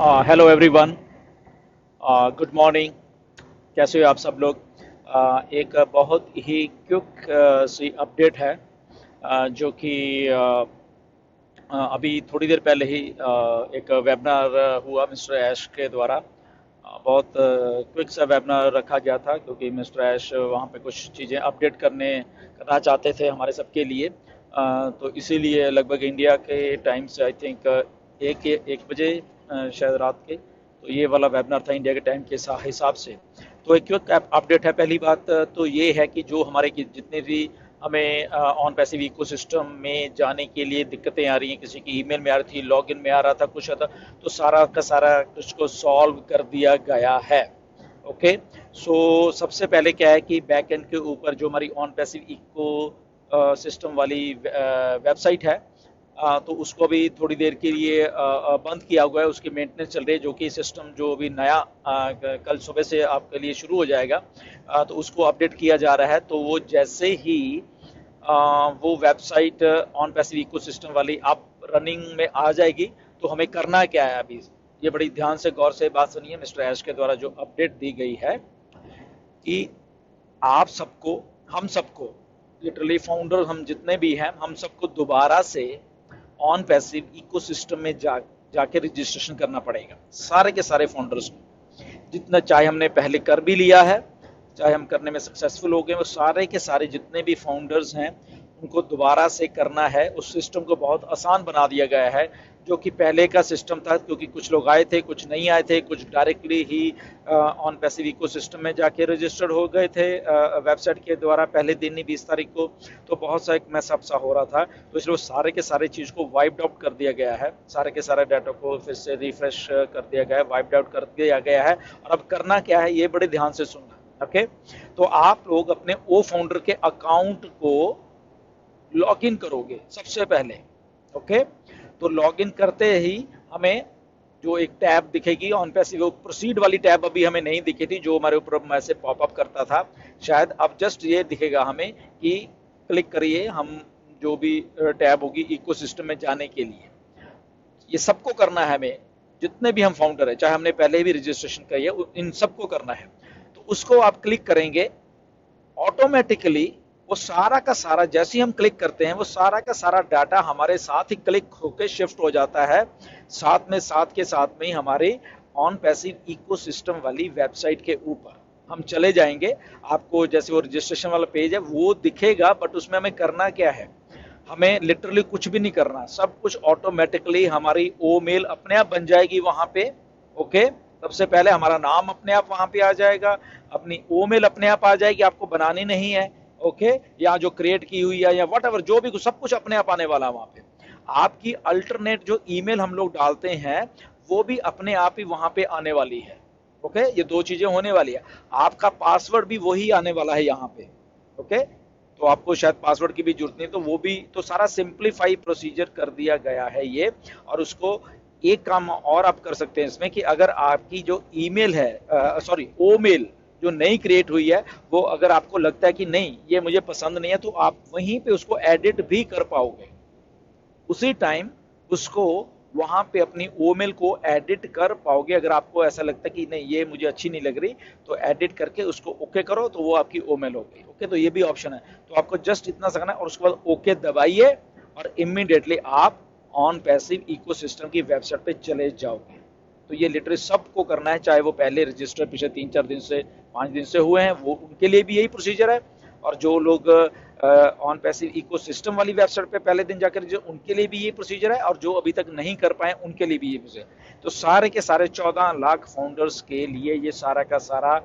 Hello everyone. Good morning. कैसे हो आप सब लोग? एक बहुत ही क्विक सी अपडेट है, जो कि अभी थोड़ी देर पहले ही एक वेबिनार हुआ मिस्टर ऐश के द्वारा। बहुत क्विक सा वेबिनार रखा गया था क्योंकि मिस्टर ऐश वहाँ पे कुछ चीज़ें अपडेट करना चाहते थे हमारे सबके लिए। तो इसीलिए लगभग इंडिया के टाइम से आई थिंक एक बजे शायद रात के, तो ये वाला वेबिनार था इंडिया के टाइम के हिसाब से। तो एक क्विक अपडेट है। पहली बात तो ये है कि जो हमारे जितने भी हमें ऑन पैसिव इकोसिस्टम में जाने के लिए दिक्कतें आ रही हैं, किसी की ईमेल में आ रही थी, लॉगिन में आ रहा था, कुछ आता, तो सारा का सारा कुछ को सॉल्व कर दिया गया है। ओके। सो सबसे पहले क्या है कि बैक एंड के ऊपर जो हमारी ऑन पैसिव इको सिस्टम वाली वेबसाइट है, तो उसको भी थोड़ी देर के लिए बंद किया हुआ है। उसकी मेंटेनेंस चल रही है, जो कि सिस्टम जो अभी नया कल सुबह से आपके लिए शुरू हो जाएगा, तो उसको अपडेट किया जा रहा है। तो वो जैसे ही वो वेबसाइट ऑन पैसिव इकोसिस्टम वाली आप रनिंग में आ जाएगी, तो हमें करना क्या है अभी, ये बड़ी ध्यान से गौर से बात सुनिए। मिस्टर ऐश के द्वारा जो अपडेट दी गई है कि आप सबको, हम सबको, लिटरली फाउंडर हम जितने भी हैं, हम सबको दोबारा से ऑन पैसिव इकोसिस्टम में जाके रजिस्ट्रेशन करना पड़ेगा, सारे के सारे फाउंडर्स को। जितना चाहे हमने पहले कर भी लिया है, चाहे हम करने में सक्सेसफुल हो गए, वो सारे के सारे जितने भी फाउंडर्स हैं उनको दोबारा से करना है। उस सिस्टम को बहुत आसान बना दिया गया है, जो कि पहले का सिस्टम था, क्योंकि कुछ लोग आए थे, कुछ नहीं आए थे, कुछ directly he on passive ecosystem में जाके रजिस्टर्ड हो गए थे वेबसाइट के द्वारा पहले दिन ही 20 तारीख को। तो बहुत सा एक मैसअप सा हो रहा था, तो इसलिए सारे के सारे चीज़ को वाइप्ड आउट कर दिया गया है, सारे के सारे डाटा को फिर से रिफ्रेश कर दिया गया है, वाइप्ड आउट कर दिया गया है। और अब करना क्या है, ये बड़े ध्यान से सुनना। ओके। तो आप लोग अपने ओ फाउंडर के अकाउंट को लॉग इन करोगे सबसे पहले। ओके। तो लॉग इन करते ही हमें जो एक टैब दिखेगी ऑन पैसिव, प्रोसीड वाली टैब अभी हमें नहीं दिखी थी, जो हमारे ऊपर मैसेज पॉपअप करता था, शायद अब जस्ट ये दिखेगा हमें कि क्लिक करिए, हम जो भी टैब होगी इकोसिस्टम में जाने के लिए। ये सबको करना है हमें, जितने भी हम फाउंडर है, चाहे हमने पहले भी रजिस्ट्रेशन करी है, इन सबको करना है। तो उसको आप क्लिक करेंगे, ऑटोमेटिकली वो सारा का सारा, जैसे ही हम क्लिक करते हैं, वो सारा का सारा डाटा हमारे साथ ही क्लिक होकर शिफ्ट हो जाता है, साथ के साथ में ही हमारे ऑन पैसिव इकोसिस्टम वाली वेबसाइट के ऊपर हम चले जाएंगे। आपको जैसे वो रजिस्ट्रेशन वाला पेज है वो दिखेगा, बट उसमें हमें करना क्या है, हमें लिटरली कुछ भी नहीं करना, सब कुछ ऑटोमेटिकली हमारी ओ मेल अपने आप बन जाएगी वहां पे। ओके। सबसे पहले हमारा नाम अपने आप वहां पे आ जाएगा, अपनी ओ मेल अपने आप आ जाएगी, आपको बनानी नहीं है। ओके। या जो क्रिएट की हुई है या वट एवर, जो भी सब कुछ अपने आप आने वाला है वहां पे। आपकी अल्टरनेट जो ईमेल हम लोग डालते हैं, वो भी अपने आप ही वहां पे आने वाली है। ओके। ये दो चीजें होने वाली है। आपका पासवर्ड भी वही आने वाला है यहाँ पे। ओके। तो आपको शायद पासवर्ड की भी जरूरत नहीं, तो वो भी, तो सारा सिंप्लीफाई प्रोसीजर कर दिया गया है ये। और उसको एक काम और आप कर सकते हैं इसमें, कि अगर आपकी जो ईमेल है, सॉरी ओ मेल जो नई क्रिएट हुई है, वो अगर आपको लगता है कि नहीं ये मुझे पसंद नहीं है, तो आप वहीं पे उसको एडिट भी कर पाओगे उसी टाइम। उसको वहां पे अपनी ओमेल को एडिट कर पाओगे। अगर आपको ऐसा लगता है कि नहीं ये मुझे अच्छी नहीं लग रही, तो एडिट करके उसको ओके करो, तो वो आपकी ओमेल हो गई। ओके। तो ये भी ऑप्शन है, तो आपको जस्ट इतना करना है, और उसके बाद ओके दबाइए, और इमीडिएटली आप ऑन पैसिव इकोसिस्टम की वेबसाइट पे चले जाओगे। तो ये लिटरली सबको करना है, चाहे वो पहले रजिस्टर पिछले 3-4 दिन से, 5 दिन से हुए हैं, वो उनके लिए भी यही प्रोसीजर है। और जो लोग ऑन पैसिव इकोसिस्टम वाली वेबसाइट पे पहले दिन जाकर, उनके लिए भी ये प्रोसीजर है, और जो अभी तक नहीं कर पाए उनके लिए भी ये प्रोसीजर। तो सारे के सारे 14 लाख फाउंडर्स के लिए ये सारा का सारा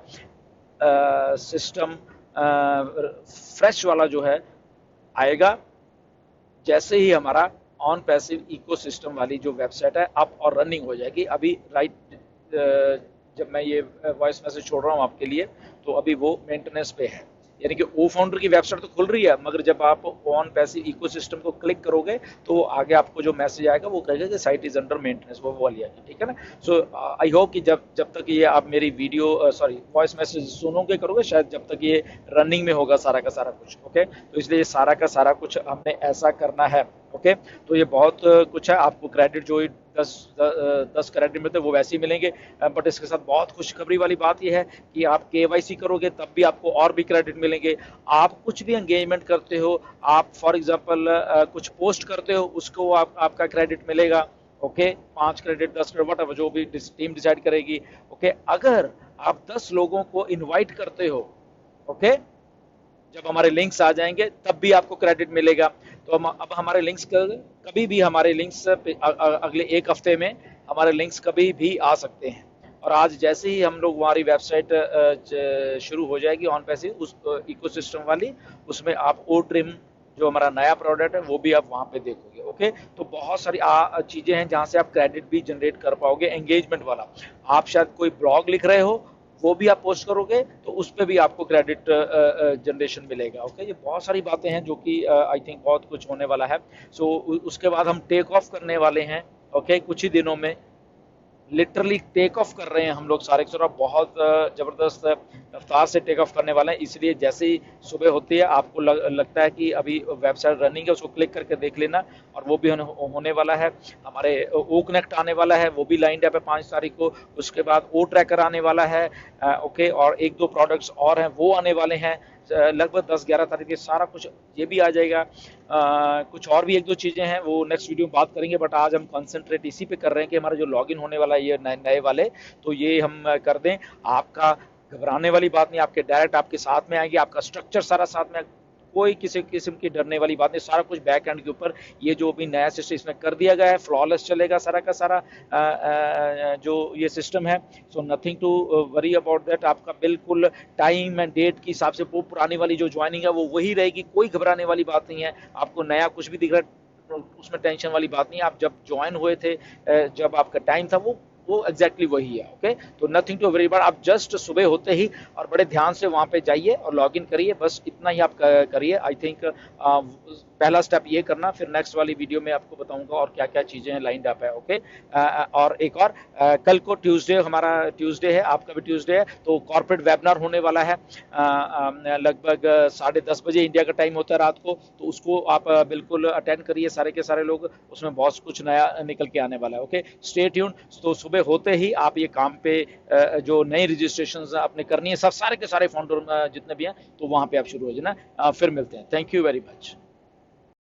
सिस्टम फ्रेश वाला जो है आएगा, जैसे ही हमारा ऑन पैसिव इकोसिस्टम वाली जो वेबसाइट है अप और रनिंग हो जाएगी। अभी जब मैं ये वॉइस मैसेज छोड़ रहा हूँ आपके लिए, तो अभी वो मेंटेनेंस पे है, यानी कि ओ फाउंडर की वेबसाइट तो खुल रही है, मगर जब आप ऑन पैसिव इकोसिस्टम को क्लिक करोगे, तो आगे आपको जो मैसेज आएगा वो कहेगा कि साइट इज अंडर मेंटेनेंस, वो वाली आएगी। ठीक है ना। सो आई होप कि जब तक ये आप मेरी वीडियो सॉरी वॉइस मैसेज सुनोगे करोगे, शायद जब तक ये रनिंग में होगा सारा का सारा कुछ। ओके। तो इसलिए सारा का सारा कुछ हमने ऐसा करना है। ओके, तो ये बहुत कुछ है। आपको क्रेडिट जो ही 10 क्रेडिट मिलते हैं वो वैसे ही मिलेंगे, बट इसके साथ बहुत खुशखबरी वाली बात ये है कि आप केवाईसी करोगे तब भी आपको और भी क्रेडिट मिलेंगे। आप कुछ भी एंगेजमेंट करते हो, आप फॉर एग्जांपल कुछ पोस्ट करते हो, उसको आपका क्रेडिट मिलेगा। ओके, 5 क्रेडिट, 10 क्रेडिट, वट जो भी टीम डिसाइड करेगी। ओके, अगर आप 10 लोगों को इन्वाइट करते हो, ओके, जब हमारे लिंक्स आ जाएंगे तब भी आपको क्रेडिट मिलेगा। तो अब हमारे लिंक्स कभी भी, हमारे लिंक्स अगले 1 हफ्ते में हमारे लिंक्स कभी भी आ सकते हैं। और आज जैसे ही हम लोग, हमारी वेबसाइट शुरू हो जाएगी ऑन पैसे उस इकोसिस्टम वाली, उसमें आप ओ ट्रिम जो हमारा नया प्रोडक्ट है वो भी आप वहाँ पे देखोगे। ओके, तो बहुत सारी चीज़ें हैं जहाँ से आप क्रेडिट भी जनरेट कर पाओगे एंगेजमेंट वाला। आप शायद कोई ब्लॉग लिख रहे हो, वो भी आप पोस्ट करोगे तो उस पर भी आपको क्रेडिट जनरेशन मिलेगा। ओके, ये बहुत सारी बातें हैं जो कि आई थिंक बहुत कुछ होने वाला है। सो उसके बाद हम टेक ऑफ करने वाले हैं। ओके, कुछ ही दिनों में लिटरली टेक ऑफ कर रहे हैं हम लोग सारे के सारे, बहुत ज़बरदस्त रफ्तार से टेक ऑफ करने वाले हैं। इसलिए जैसे ही सुबह होती है आपको लगता है कि अभी वेबसाइट रनिंग है, उसको क्लिक करके देख लेना। और वो भी होने वाला है। हमारे ओ कनेक्ट आने वाला है, वो भी लाइंड अप है 5 तारीख को। उसके बाद ओ ट्रैकर आने वाला है। ओके, और 1-2 प्रोडक्ट्स और हैं वो आने वाले हैं। लगभग 10-11 तारीख के सारा कुछ ये भी आ जाएगा। कुछ और भी 1-2 चीज़ें हैं वो नेक्स्ट वीडियो में बात करेंगे, बट आज हम कंसंट्रेट इसी पे कर रहे हैं कि हमारा जो लॉगिन होने वाला है ये नए नए वाले, तो ये हम कर दें। आपका घबराने वाली बात नहीं, आपके डायरेक्ट आपके साथ में आएंगे, आपका स्ट्रक्चर सारा साथ में, कोई किसी किस्म की डरने वाली बात नहीं। सारा कुछ बैक एंड के ऊपर ये जो भी नया सिस्टम इसमें कर दिया गया है, फ्लॉलेस चलेगा सारा का सारा जो ये सिस्टम है। So nothing to worry about that. आपका बिल्कुल टाइम एंड डेट के हिसाब से वो पुरानी वाली जो ज्वाइनिंग है वो वही रहेगी, कोई घबराने वाली बात नहीं है। आपको नया कुछ भी दिख रहा है उसमें टेंशन वाली बात नहीं है। आप जब ज्वाइन हुए थे, जब आपका टाइम था, वो एग्जैक्टली वही है। ओके, तो नथिंग टू वरी अबाउट। आप जस्ट सुबह होते ही और बड़े ध्यान से वहां पे जाइए और लॉगिन करिए, बस इतना ही आप करिए। आई थिंक पहला स्टेप ये करना, फिर नेक्स्ट वाली वीडियो में आपको बताऊंगा और क्या क्या चीजें हैं लाइंड अप है। ओके, और एक और कल को ट्यूसडे, हमारा ट्यूसडे है, आपका भी ट्यूसडे है, तो कॉर्पोरेट वेबिनार होने वाला है। लगभग 10:30 बजे इंडिया का टाइम होता है रात को, तो उसको आप बिल्कुल अटेंड करिए सारे के सारे लोग। उसमें बहुत कुछ नया निकल के आने वाला है। Okay, stay tune. तो सुबह होते ही आप ये काम पे जो नई रजिस्ट्रेशन आपने करनी है, सब सारे के सारे फाउंडर जितने भी हैं, तो वहां पे आप शुरू हो जाना। फिर मिलते हैं। Thank you very much.